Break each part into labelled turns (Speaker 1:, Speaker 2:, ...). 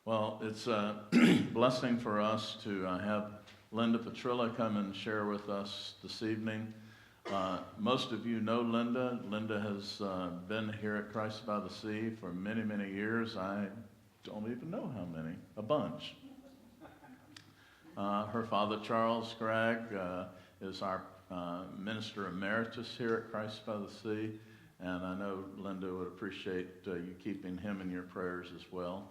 Speaker 1: Well, it's a blessing for us to have Linda Petrilla come and share with us this evening. Most of you know Linda. Linda has been here at Christ by the Sea for many, many years. I don't even know how many, a bunch. Her father, Charles Gregg, is our minister emeritus here at Christ by the Sea, and I know Linda would appreciate you keeping him in your prayers as well.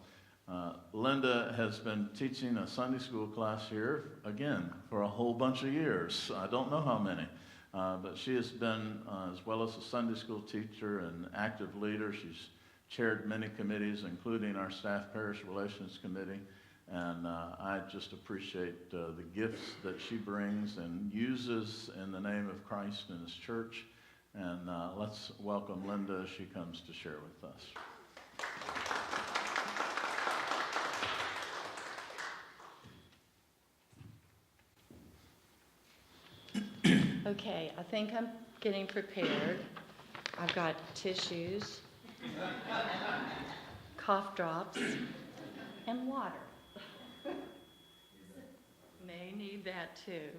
Speaker 1: Linda has been teaching a Sunday school class here, again, for a whole bunch of years. I don't know how many, but she has been, as well as a Sunday school teacher and active leader, she's chaired many committees, including our Staff Parish Relations Committee, and I just appreciate the gifts that she brings and uses in the name of Christ and His church. And let's welcome Linda as she comes to share with us.
Speaker 2: Okay, I think I'm getting prepared. I've got tissues, cough drops, and water. May need that too.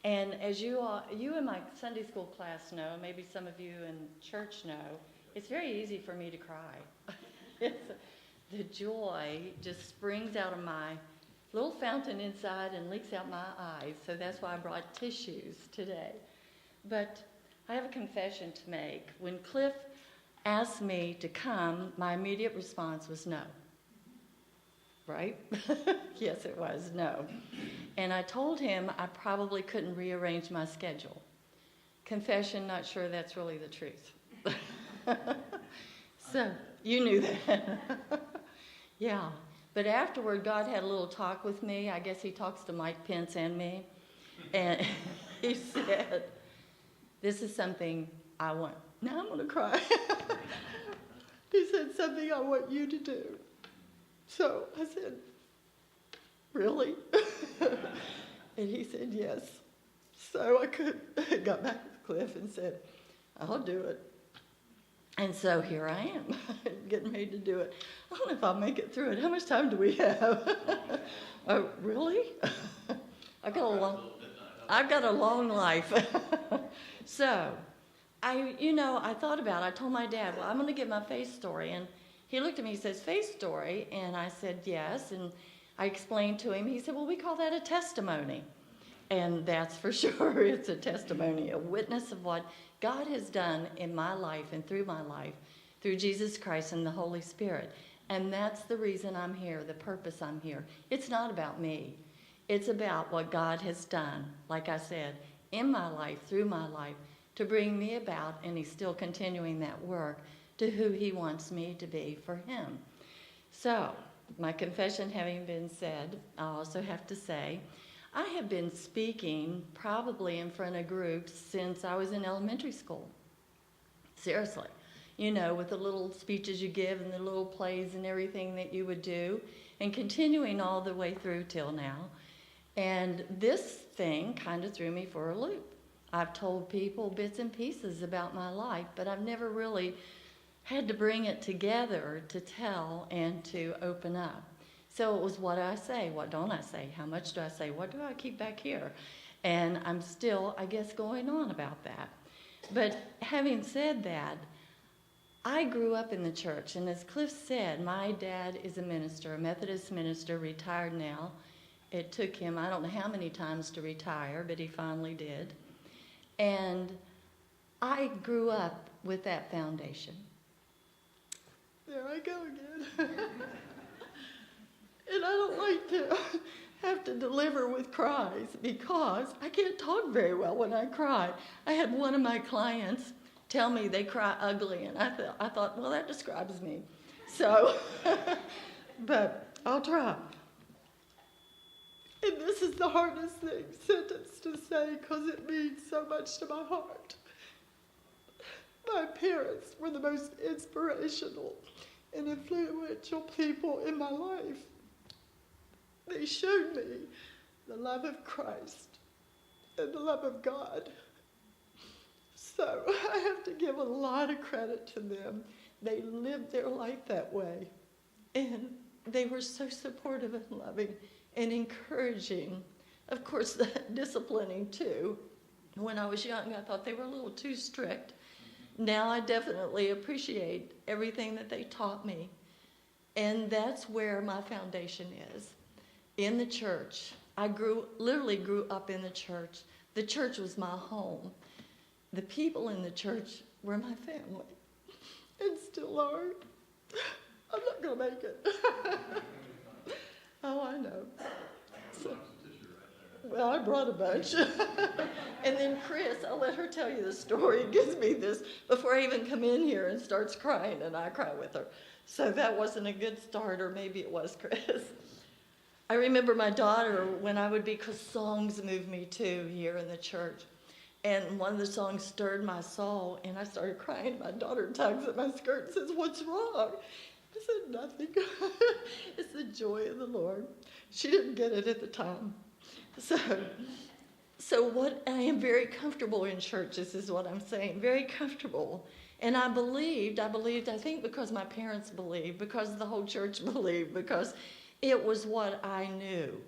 Speaker 2: And as you in my Sunday school class know, maybe some of you in church know, it's very easy for me to cry. The joy just springs out of my little fountain inside and leaks out my eyes, so that's why I brought tissues today. But I have a confession to make. When Cliff asked me to come, my immediate response was no. Right? Yes, it was, no. And I told him I probably couldn't rearrange my schedule. Confession, not sure that's really the truth. So, you knew that. Yeah. But afterward, God had a little talk with me. I guess he talks to Mike Pence and me. And he said, this is something I want. Now I'm going to cry. He said, something I want you to do. So I said, really? And he said, yes. So I got back with Cliff and said, I'll do it. And so here I am, getting ready to do it. I don't know if I'll make it through it. How much time do we have? Oh, really? I've got a long life. So, I thought about it. I told my dad, well, I'm going to give my faith story. And he looked at me, he says, faith story? And I said, yes. And I explained to him. He said, well, we call that a testimony. And that's for sure. It's a testimony, a witness of what God has done in my life and through Jesus Christ and the Holy Spirit. And that's the reason I'm here, the purpose I'm here. It's not about me. It's about what God has done, like I said, in my life, through my life, to bring me about, and he's still continuing that work, to who he wants me to be for him. So, my confession having been said, I also have to say, I have been speaking probably in front of groups since I was in elementary school. Seriously. With the little speeches you give and the little plays and everything that you would do, and continuing all the way through till now. And this thing kind of threw me for a loop. I've told people bits and pieces about my life, but I've never really had to bring it together to tell and to open up. So it was, what do I say? What don't I say? How much do I say? What do I keep back here? And I'm still, I guess, going on about that. But having said that, I grew up in the church. And as Cliff said, my dad is a minister, a Methodist minister, retired now. It took him, I don't know how many times to retire, but he finally did. And I grew up with that foundation. There I go again. And I don't like to have to deliver with cries because I can't talk very well when I cry. I had one of my clients tell me they cry ugly, and I thought, well, that describes me. So, but I'll try. And this is the hardest sentence to say because it means so much to my heart. My parents were the most inspirational and influential people in my life. They showed me the love of Christ and the love of God. So I have to give a lot of credit to them. They lived their life that way. And they were so supportive and loving and encouraging. Of course, disciplining too. When I was young, I thought they were a little too strict. Now I definitely appreciate everything that they taught me. And that's where my foundation is, in the church. I literally grew up in the church. The church was my home. The people in the church were my family, and still are. I'm not going to make it. Oh, I know. So, well, I brought a bunch. And then Chris, I'll let her tell you the story. It gives me this before I even come in here and starts crying, and I cry with her. So that wasn't a good start, or maybe it was, Chris. I remember my daughter, when I would be, because songs move me too here in the church. And one of the songs stirred my soul, and I started crying. My daughter tugs at my skirt and says, "What's wrong?" I said, "Nothing." It's the joy of the Lord. She didn't get it at the time. So what I am very comfortable in church, this is what I'm saying, very comfortable. And I believed, I think because my parents believed, because the whole church believed, because it was what I knew.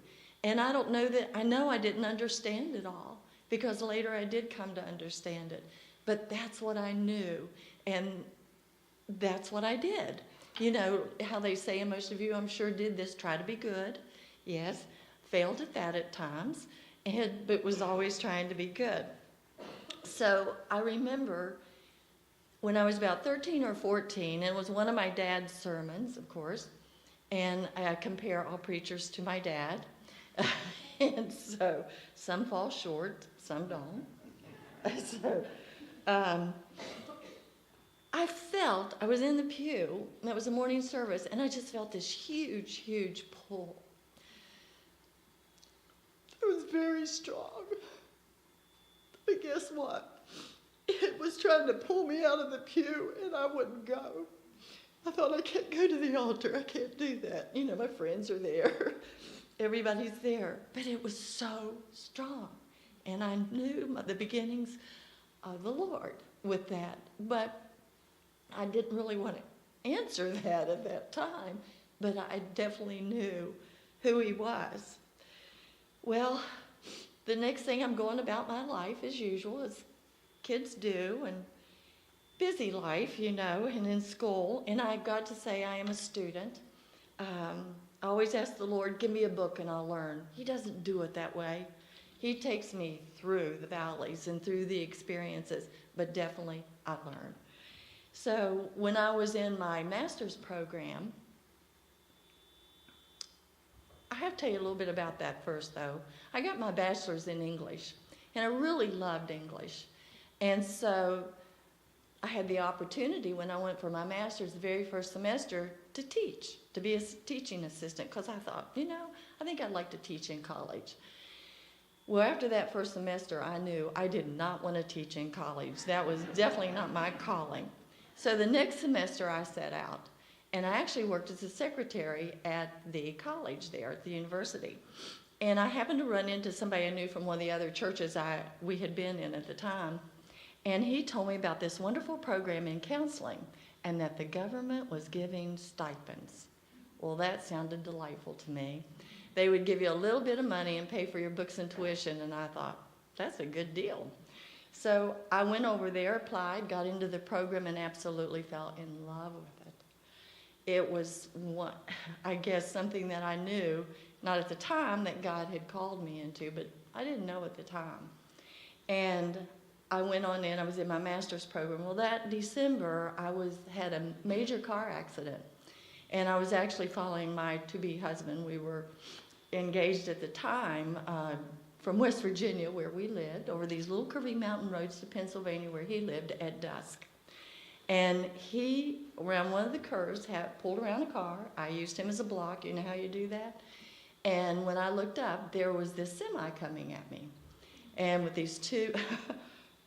Speaker 2: And I know I didn't understand it all, because later I did come to understand it. But that's what I knew, and that's what I did. You know how they say, and most of you I'm sure did this, try to be good. Yes, failed at that at times, but was always trying to be good. So I remember when I was about 13 or 14, and it was one of my dad's sermons, of course, and I compare all preachers to my dad. And so some fall short, some don't. So I was in the pew, and it was a morning service, and I just felt this huge, huge pull. It was very strong. But guess what? It was trying to pull me out of the pew, and I wouldn't go. I thought, I can't go to the altar. I can't do that. You know, my friends are there. Everybody's there. But it was so strong. And I knew the beginnings of the Lord with that. But I didn't really want to answer that at that time. But I definitely knew who he was. Well, the next thing I'm going about my life as usual, as kids do, and busy life, you know, and in school. And I got to say I am a student. I always ask the Lord, give me a book and I'll learn. He doesn't do it that way. He takes me through the valleys and through the experiences, but definitely I learn. So when I was in my master's program, I have to tell you a little bit about that first, though. I got my bachelor's in English, and I really loved English. And so I had the opportunity when I went for my master's the very first semester to teach, to be a teaching assistant, because I thought, you know, I think I'd like to teach in college. Well, after that first semester, I knew I did not want to teach in college. That was definitely not my calling. So the next semester I set out, and I actually worked as a secretary at the college there at the university. And I happened to run into somebody I knew from one of the other churches we had been in at the time. And he told me about this wonderful program in counseling and that the government was giving stipends. Well, that sounded delightful to me. They would give you a little bit of money and pay for your books and tuition, and I thought, that's a good deal. So I went over there, applied, got into the program, and absolutely fell in love with it. It was, I guess, something that I knew, not at the time, that God had called me into, but I didn't know at the time. And I went on in, I was in my master's program. Well, that December, I had a major car accident. And I was actually following my to-be husband. We were engaged at the time from West Virginia, where we lived, over these little curvy mountain roads to Pennsylvania, where he lived, at dusk. And he, around one of the curves, pulled around a car. I used him as a block. You know how you do that? And when I looked up, there was this semi coming at me. And with these two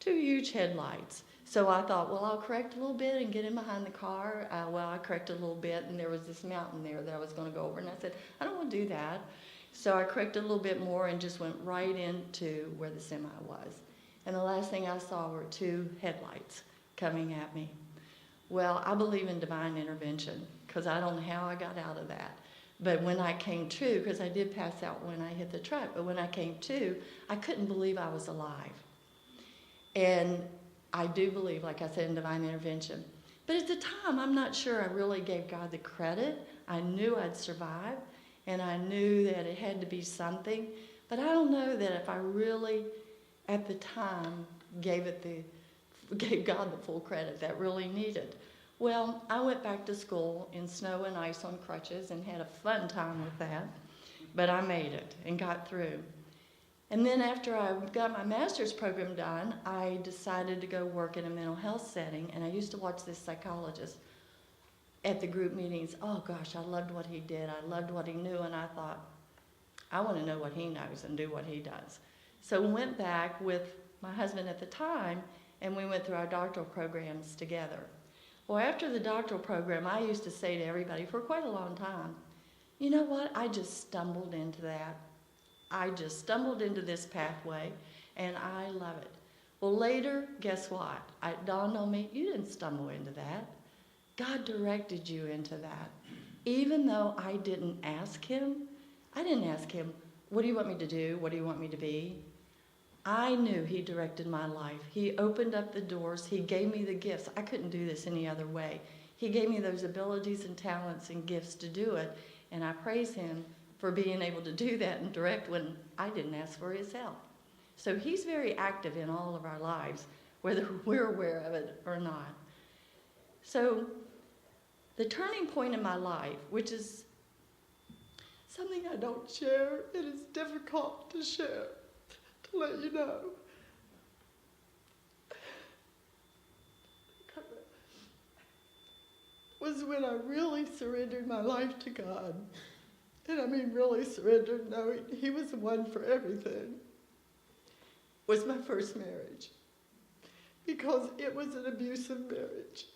Speaker 2: huge headlights. So I thought, well, I'll correct a little bit and get in behind the car. I corrected a little bit, and there was this mountain there that I was going to go over. And I said, I don't want to do that. So I corrected a little bit more and just went right into where the semi was. And the last thing I saw were two headlights coming at me. Well, I believe in divine intervention, because I don't know how I got out of that. But when I came to, because I did pass out when I hit the truck, but when I came to, I couldn't believe I was alive. And I do believe, like I said, in divine intervention. But at the time, I'm not sure I really gave God the credit. I knew I'd survive, and I knew that it had to be something. But I don't know that if I really, at the time, gave God the full credit that really needed. Well, I went back to school in snow and ice on crutches and had a fun time with that. But I made it and got through. And then after I got my master's program done, I decided to go work in a mental health setting. And I used to watch this psychologist at the group meetings. Oh gosh, I loved what he did. I loved what he knew. And I thought, I want to know what he knows and do what he does. So we went back with my husband at the time, and we went through our doctoral programs together. Well, after the doctoral program, I used to say to everybody for quite a long time, you know what, I just stumbled into that. I just stumbled into this pathway, and I love it. Well, later, guess what? It dawned on me, you didn't stumble into that. God directed you into that. Even though I didn't ask him, what do you want me to do? What do you want me to be? I knew he directed my life. He opened up the doors. He gave me the gifts. I couldn't do this any other way. He gave me those abilities and talents and gifts to do it, and I praise him for being able to do that and direct when I didn't ask for his help. So he's very active in all of our lives, whether we're aware of it or not. So the turning point in my life, which is something I don't share, it is difficult to share, to let you know. Was when I really surrendered my life to God. And I mean really surrendered, knowing he was the one for everything. Was my first marriage. Because it was an abusive marriage.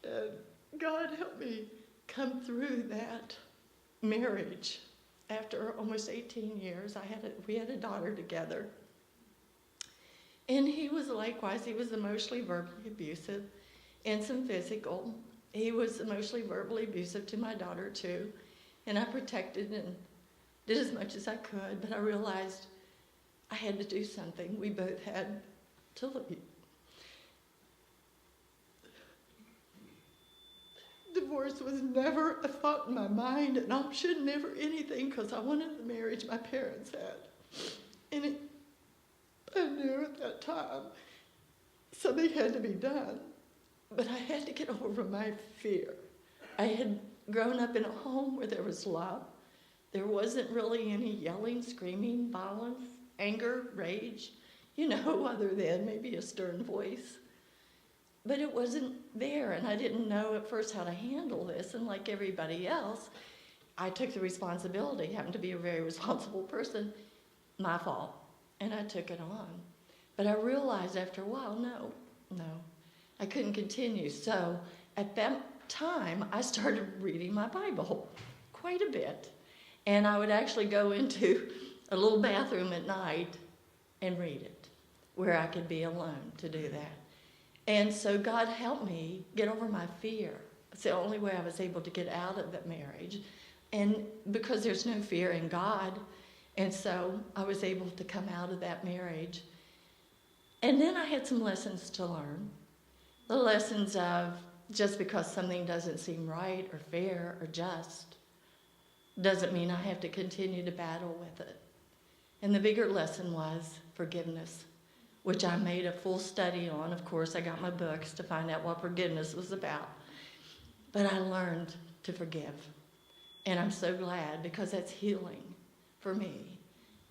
Speaker 2: And God helped me come through that marriage. After almost 18 years, we had a daughter together. And he was likewise, he was emotionally, verbally abusive, and some physical. He was emotionally, verbally abusive to my daughter too. And I protected and did as much as I could, but I realized I had to do something. We both had to leave. Divorce was never a thought in my mind, an option, never anything, because I wanted the marriage my parents had. And I knew at that time something had to be done, but I had to get over my fear. I had grown up in a home where there was love. There wasn't really any yelling, screaming, violence, anger, rage, other than maybe a stern voice. But it wasn't there, and I didn't know at first how to handle this. And like everybody else, I took the responsibility, happened to be a very responsible person, my fault, and I took it on. But I realized after a while, no, I couldn't continue. So at that time, I started reading my Bible quite a bit. And I would actually go into a little bathroom at night and read it, where I could be alone to do that. And so God helped me get over my fear. It's the only way I was able to get out of that marriage. And because there's no fear in God, and so I was able to come out of that marriage. And then I had some lessons to learn. The lessons of just because something doesn't seem right or fair or just doesn't mean I have to continue to battle with it. And the bigger lesson was forgiveness, which I made a full study on. Of course, I got my books to find out what forgiveness was about. But I learned to forgive. And I'm so glad, because that's healing for me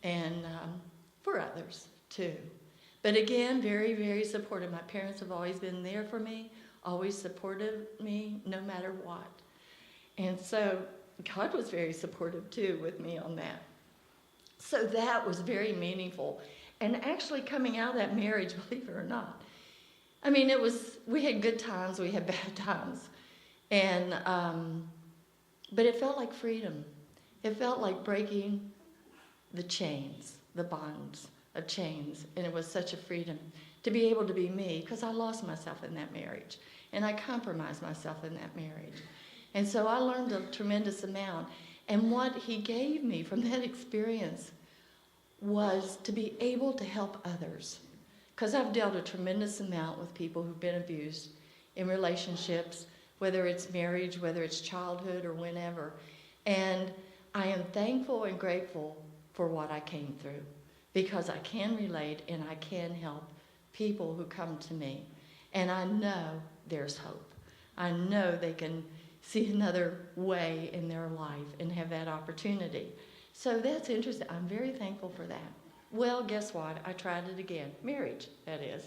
Speaker 2: and for others too. But again, very, very supportive. My parents have always been there for me, always supported me no matter what. And so God was very supportive too with me on that. So that was very meaningful. And actually coming out of that marriage, believe it or not, I mean, we had good times, we had bad times. And, but it felt like freedom. It felt like breaking the chains, the bonds of chains. And it was such a freedom to be able to be me, because I lost myself in that marriage, and I compromised myself in that marriage. And so I learned a tremendous amount. And what he gave me from that experience was to be able to help others. Because I've dealt a tremendous amount with people who've been abused in relationships, whether it's marriage, whether it's childhood, or whenever. And I am thankful and grateful for what I came through, because I can relate and I can help people who come to me. And I know there's hope. I know they can see another way in their life and have that opportunity. So that's interesting. I'm very thankful for that. Well, guess what? I tried it again. Marriage, that is.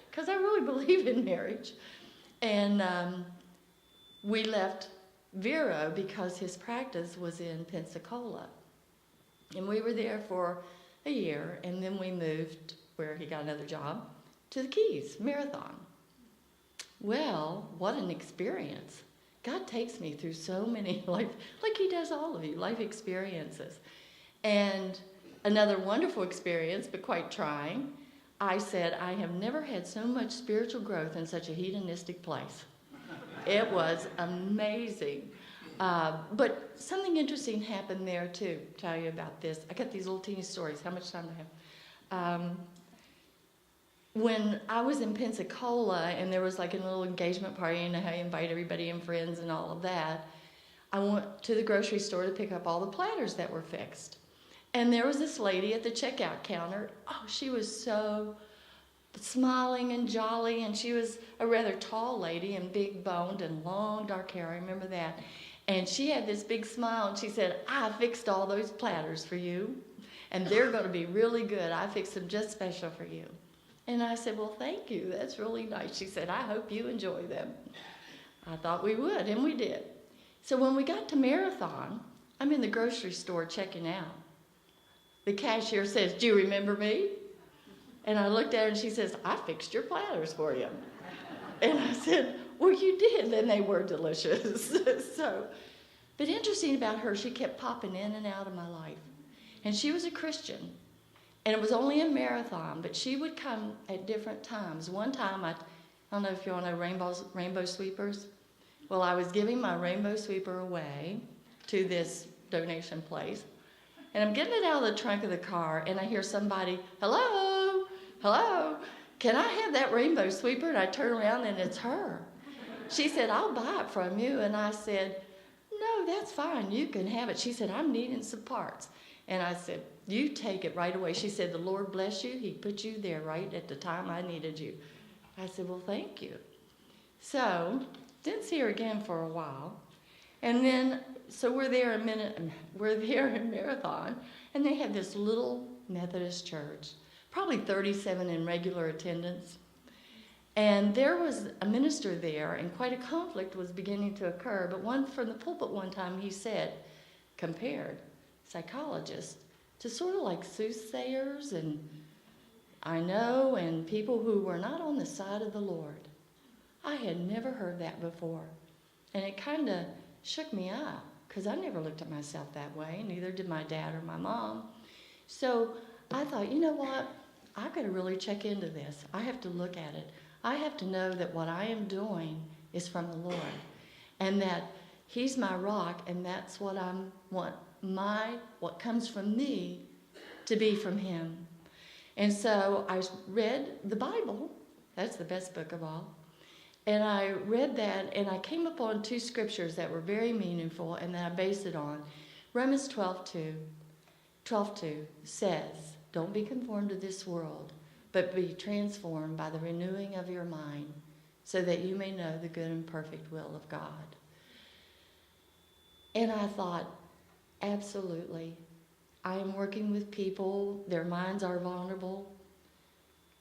Speaker 2: Because I really believe in marriage. And we left Vero because his practice was in Pensacola. And we were there for a year, and then we moved, where he got another job, to the Keys, Marathon. Well, what an experience. God takes me through so many life, like he does all of you, life experiences. And another wonderful experience, but quite trying, I said, I have never had so much spiritual growth in such a hedonistic place. It was amazing. But something interesting happened there, too. Tell you about this. I got these little teeny stories. How much time do I have? When I was in Pensacola and there was like a little engagement party, and how you invite everybody and friends and all of that, I went to the grocery store to pick up all the platters that were fixed. And there was this lady at the checkout counter. Oh, she was so smiling and jolly, and she was a rather tall lady and big boned and long dark hair. I remember that. And she had this big smile, and she said, I fixed all those platters for you, and they're going to be really good. I fixed them just special for you. And I said, well, thank you. That's really nice. She said, I hope you enjoy them. I thought we would, and we did. So when we got to Marathon, I'm in the grocery store checking out. The cashier says, do you remember me? And I looked at her, and she says, I fixed your platters for you. And I said, well, you did, and they were delicious. But interesting about her, she kept popping in and out of my life. And she was a Christian. And it was only a Marathon, but she would come at different times. One time, I don't know if you all know rainbow sweepers. Well, I was giving my rainbow sweeper away to this donation place. And I'm getting it out of the trunk of the car, and I hear somebody, hello, hello, can I have that rainbow sweeper? And I turn around, and it's her. She said, I'll buy it from you. And I said, no, that's fine. You can have it. She said, I'm needing some parts. And I said, you take it right away. She said, the Lord bless you. He put you there right at the time I needed you. I said, well, thank you. So, didn't see her again for a while. And then, so we're there in Marathon, and they have this little Methodist church, probably 37 in regular attendance. And there was a minister there, and quite a conflict was beginning to occur. But from the pulpit one time, he said, compared psychologists to sort of like soothsayers and and people who were not on the side of the Lord. I had never heard that before. And it kind of shook me up, because I never looked at myself that way, neither did my dad or my mom. So I thought, you know what? I've got to really check into this. I have to look at it. I have to know that what I am doing is from the Lord, and that he's my rock, and that's what I want what comes from me to be from him. And so I read the Bible. That's the best book of all. And I read that, and I came upon two scriptures that were very meaningful, and that I based it on. Romans 12:2 says, don't be conformed to this world, but be transformed by the renewing of your mind, so that you may know the good and perfect will of God. And I thought, absolutely. I am working with people, their minds are vulnerable,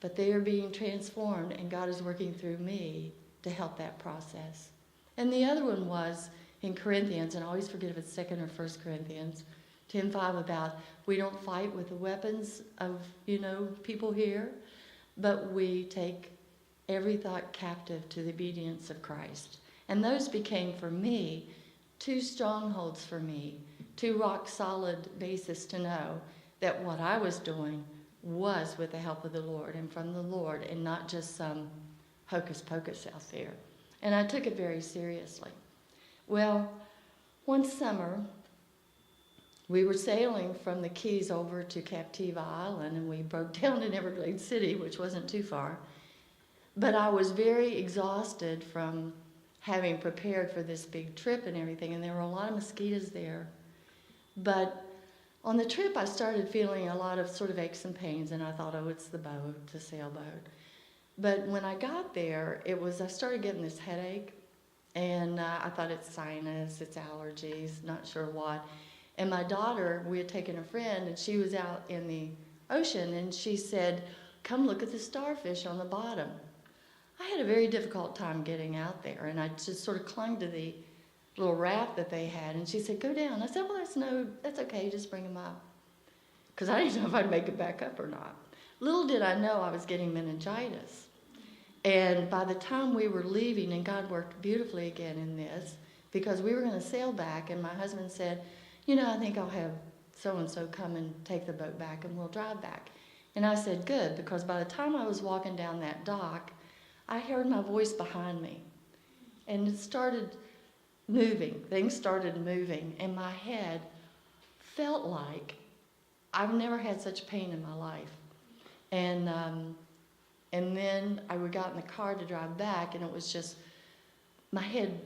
Speaker 2: but they are being transformed, and God is working through me to help that process. And the other one was in Corinthians, and I always forget if it's 2nd or 1st Corinthians, 10:5, about we don't fight with the weapons of, people here, but we take every thought captive to the obedience of Christ. And those became, for me, two strongholds for me, two rock-solid bases to know that what I was doing was with the help of the Lord and from the Lord, and not just some hocus pocus out there. And I took it very seriously. Well, one summer, we were sailing from the Keys over to Captiva Island, and we broke down in Everglades City, which wasn't too far. But I was very exhausted from having prepared for this big trip and everything, and there were a lot of mosquitoes there. But on the trip, I started feeling a lot of sort of aches and pains, and I thought, oh, it's the boat, the sailboat. But when I got there, I started getting this headache, and I thought it's sinus, it's allergies, not sure what. And my daughter, we had taken a friend, and she was out in the ocean, and she said, come look at the starfish on the bottom. I had a very difficult time getting out there, and I just sort of clung to the little raft that they had, and she said, go down. I said, well, that's okay, just bring them up. Because I didn't know if I'd make it back up or not. Little did I know I was getting meningitis. And by the time we were leaving, and God worked beautifully again in this, because we were going to sail back, and my husband said, I think I'll have so-and-so come and take the boat back, and we'll drive back. And I said, good, because by the time I was walking down that dock, I heard my voice behind me, and it started moving. Things started moving, and my head felt like I've never had such pain in my life. And then I got in the car to drive back, and it was just my head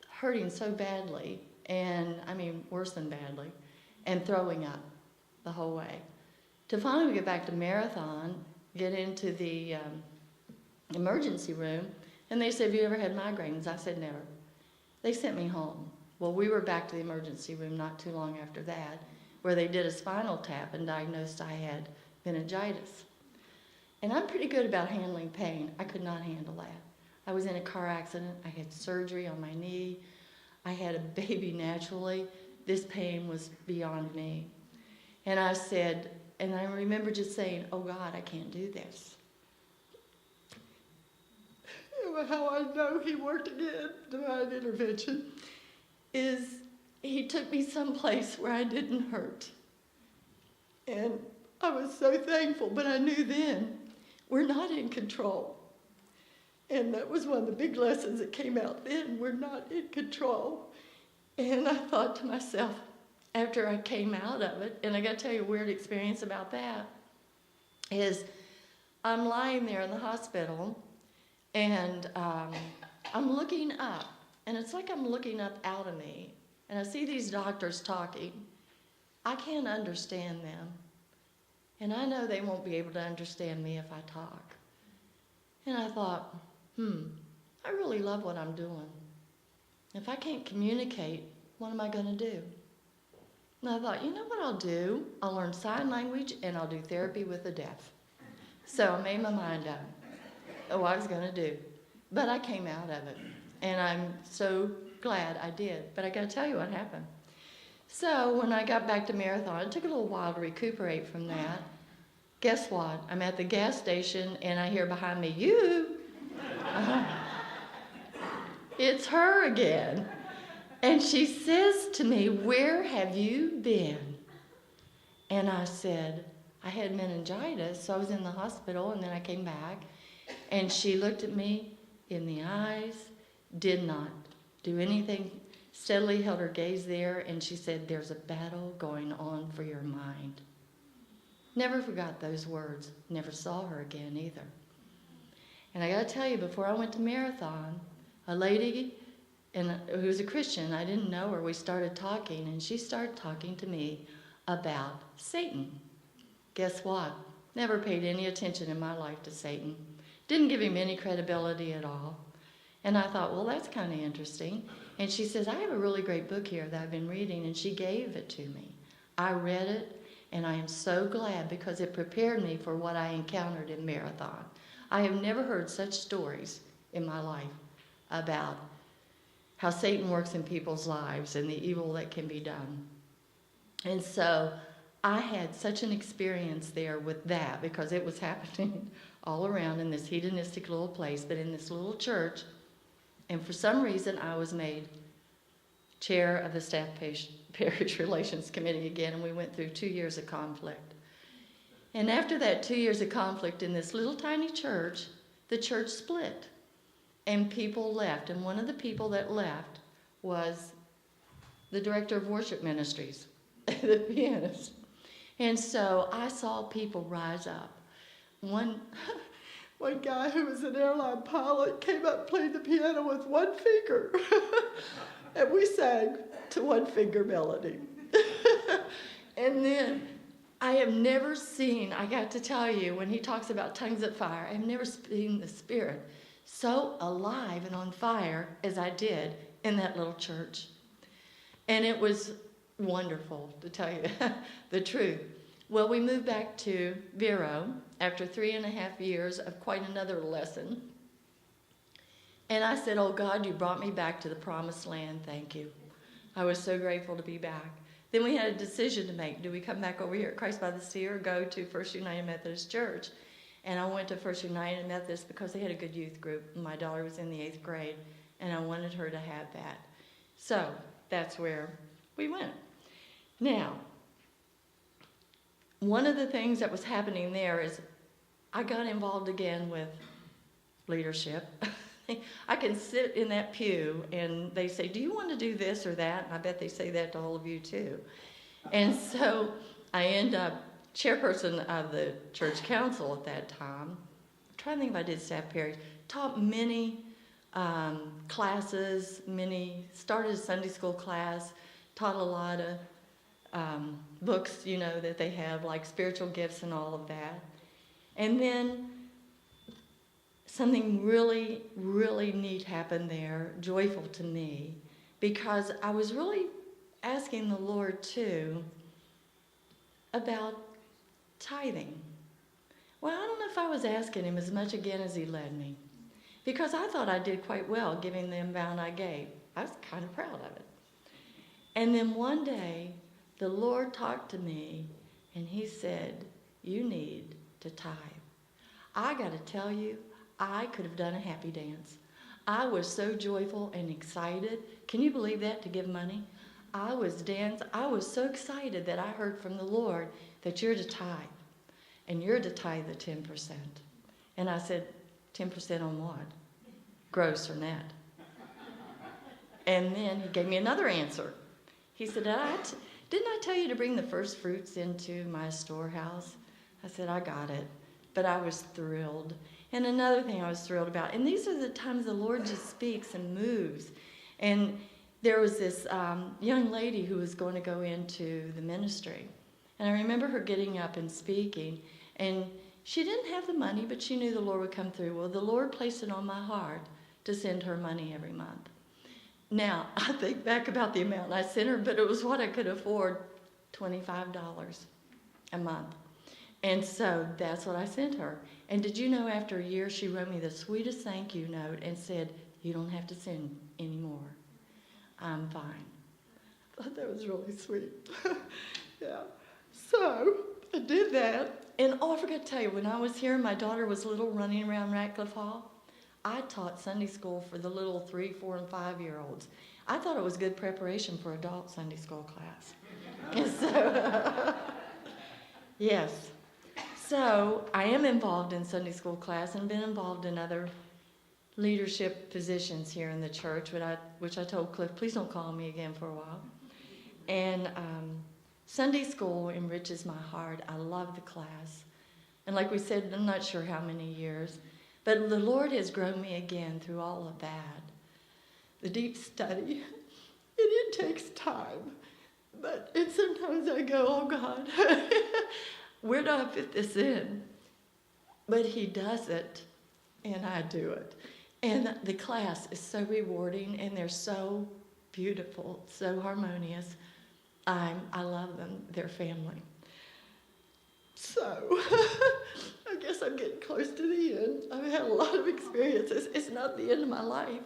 Speaker 2: hurting so badly, and I mean worse than badly, and throwing up the whole way. To finally get back to Marathon, get into the emergency room, and they said, have you ever had migraines? I said, never. They sent me home. Well, we were back to the emergency room not too long after that, where they did a spinal tap and diagnosed I had meningitis. And I'm pretty good about handling pain. I could not handle that. I was in a car accident. I had surgery on my knee. I had a baby naturally. This pain was beyond me. And I said, and I remember just saying, oh God, I can't do this. How I know he worked again, divine intervention, is he took me someplace where I didn't hurt. And I was so thankful, but I knew then we're not in control. And that was one of the big lessons that came out then. We're not in control. And I thought to myself, after I came out of it, and I got to tell you a weird experience about that, is I'm lying there in the hospital, and I'm looking up, and it's like I'm looking up out of me, and I see these doctors talking. I can't understand them, and I know they won't be able to understand me if I talk. And I thought, I really love what I'm doing. If I can't communicate, what am I going to do? And I thought, you know what I'll do? I'll learn sign language, and I'll do therapy with the deaf. So I made my mind up what I was going to do. But I came out of it, and I'm so glad I did. But I got to tell you what happened. So when I got back to Marathon, it took a little while to recuperate from that. Guess what? I'm at the gas station, and I hear behind me, you. It's her again. And she says to me, where have you been? And I said, I had meningitis, so I was in the hospital, and then I came back. And she looked at me in the eyes, did not do anything, steadily held her gaze there, and she said, there's a battle going on for your mind. Never forgot those words. Never saw her again either. And I got to tell you, before I went to Marathon, a lady who was a Christian, I didn't know her, we started talking, and she started talking to me about Satan. Guess what? Never paid any attention in my life to Satan. Didn't give him any credibility at all. And I thought, well, that's kind of interesting. And she says, I have a really great book here that I've been reading, and she gave it to me. I read it, and I am so glad because it prepared me for what I encountered in Marathon. I have never heard such stories in my life about how Satan works in people's lives and the evil that can be done. And so I had such an experience there with that because it was happening all around in this hedonistic little place, but in this little church. And for some reason, I was made chair of the Staff Parish Relations Committee again, and we went through 2 years of conflict. And after that 2 years of conflict in this little tiny church, the church split and people left. And one of the people that left was the director of worship ministries, the pianist. And so I saw people rise up. One guy who was an airline pilot came up and played the piano with one finger. And we sang to one finger melody. And then I have never seen, I got to tell you, when he talks about tongues of fire, I have never seen the Spirit so alive and on fire as I did in that little church. And it was wonderful, to tell you the truth. Well, we moved back to Vero after 3.5 years of quite another lesson. And I said, oh God, you brought me back to the promised land. Thank you. I was so grateful to be back. Then we had a decision to make. Do we come back over here at Christ by the Sea or go to First United Methodist Church? And I went to First United Methodist because they had a good youth group. My daughter was in the 8th grade, and I wanted her to have that. So that's where we went. Now, one of the things that was happening there is I got involved again with leadership. I can sit in that pew and they say, do you want to do this or that? And I bet they say that to all of you too. And so I end up chairperson of the church council at that time. I'm trying to think if I did staff periods. Taught many classes, started a Sunday school class, taught a lot of books, that they have, like spiritual gifts and all of that. And then something really, really neat happened there, joyful to me, because I was really asking the Lord, too, about tithing. Well, I don't know if I was asking him as much again as he led me, because I thought I did quite well giving the amount I gave. I was kind of proud of it. And then one day, the Lord talked to me, and he said, you need to tithe. I got to tell you, I could have done a happy dance. I was so joyful and excited. Can you believe that, to give money? I was so excited that I heard from the Lord that you're to tithe. And you're to tithe the 10%. And I said, 10% on what? Gross or net? And then he gave me another answer. He said, didn't I tell you to bring the first fruits into my storehouse? I said, I got it. But I was thrilled. And another thing I was thrilled about, and these are the times the Lord just speaks and moves. And there was this young lady who was going to go into the ministry. And I remember her getting up and speaking. And she didn't have the money, but she knew the Lord would come through. Well, the Lord placed it on my heart to send her money every month. Now, I think back about the amount I sent her, but it was what I could afford, $25 a month. And so that's what I sent her. And did you know after a year she wrote me the sweetest thank you note and said, you don't have to send anymore. I'm fine. I thought that was really sweet. Yeah. So I did that. And I forgot to tell you, when I was here, my daughter was little, running around Ratcliffe Hall. I taught Sunday school for the little 3, 4, and 5-year-olds. I thought it was good preparation for adult Sunday school class. And so, yes. So I am involved in Sunday school class and been involved in other leadership positions here in the church, which I told Cliff, please don't call me again for a while. And Sunday school enriches my heart. I love the class. And like we said, I'm not sure how many years, but the Lord has grown me again through all of that. The deep study, it takes time. And sometimes I go, oh God, where do I fit this in? But he does it, and I do it. And the class is so rewarding, and they're so beautiful, so harmonious. I love them, their family. So, I guess I'm getting close to the end. I've had a lot of experiences. It's not the end of my life,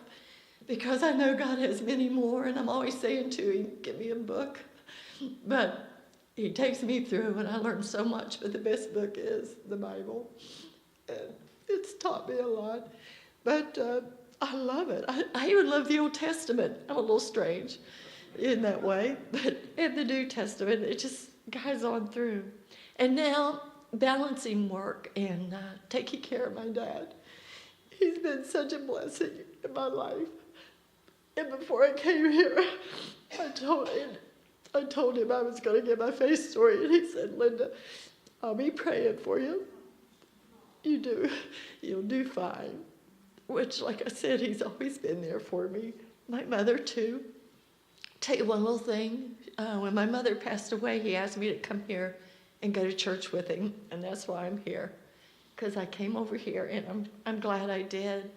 Speaker 2: because I know God has many more, and I'm always saying to him, give me a book. But he takes me through, and I learned so much, but the best book is the Bible. And it's taught me a lot. But I love it. I even love the Old Testament. I'm a little strange in that way. But in the New Testament, it just guides on through. And now
Speaker 3: balancing work and taking care of my dad. He's been such a blessing in my life. And before I came here, I told him I was going to get my faith story, and he said, Linda, I'll be praying for you. You'll do fine. Which, like I said, he's always been there for me. My mother, too. Tell you one little thing. When my mother passed away, he asked me to come here and go to church with him, and that's why I'm here. Because I came over here, and I'm glad I did.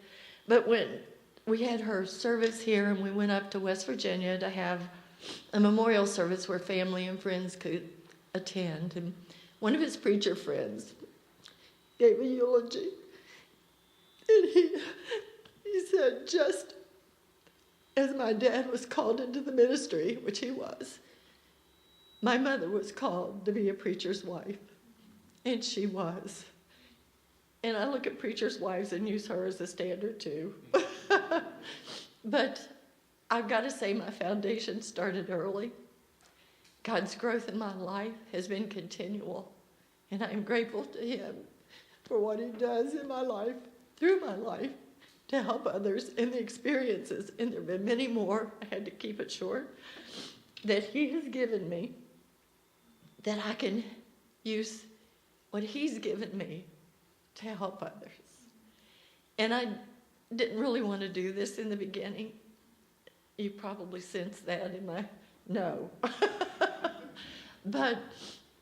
Speaker 3: But when we had her service here, and we went up to West Virginia to have a memorial service where family and friends could attend, and one of his preacher friends gave a eulogy, and he said, just as my dad was called into the ministry, which he was, my mother was called to be a preacher's wife, and she was. And I look at preachers' wives and use her as a standard too. But I've got to say my foundation started early. God's growth in my life has been continual, and I am grateful to him for what he does in my life, through my life, to help others in the experiences, and there have been many more, I had to keep it short, that he has given me, that I can use what he's given me to help others. And I didn't really want to do this in the beginning. You probably sensed that in my no. But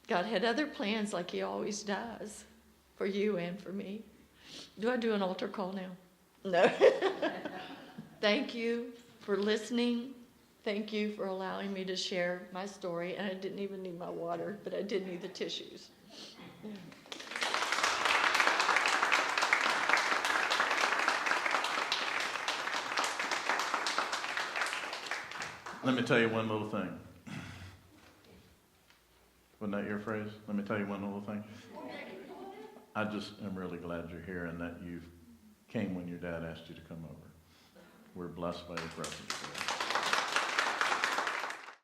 Speaker 3: God had other plans, like he always does, for you and for me. Do I do an altar call now? No. Thank you for listening. Thank you for allowing me to share my story. And I didn't even need my water, but I did need the tissues. Yeah.
Speaker 1: Let me tell you one little thing. Wasn't that your phrase? Let me tell you one little thing. I just am really glad you're here and that you came when your dad asked you to come over. We're blessed by your presence today.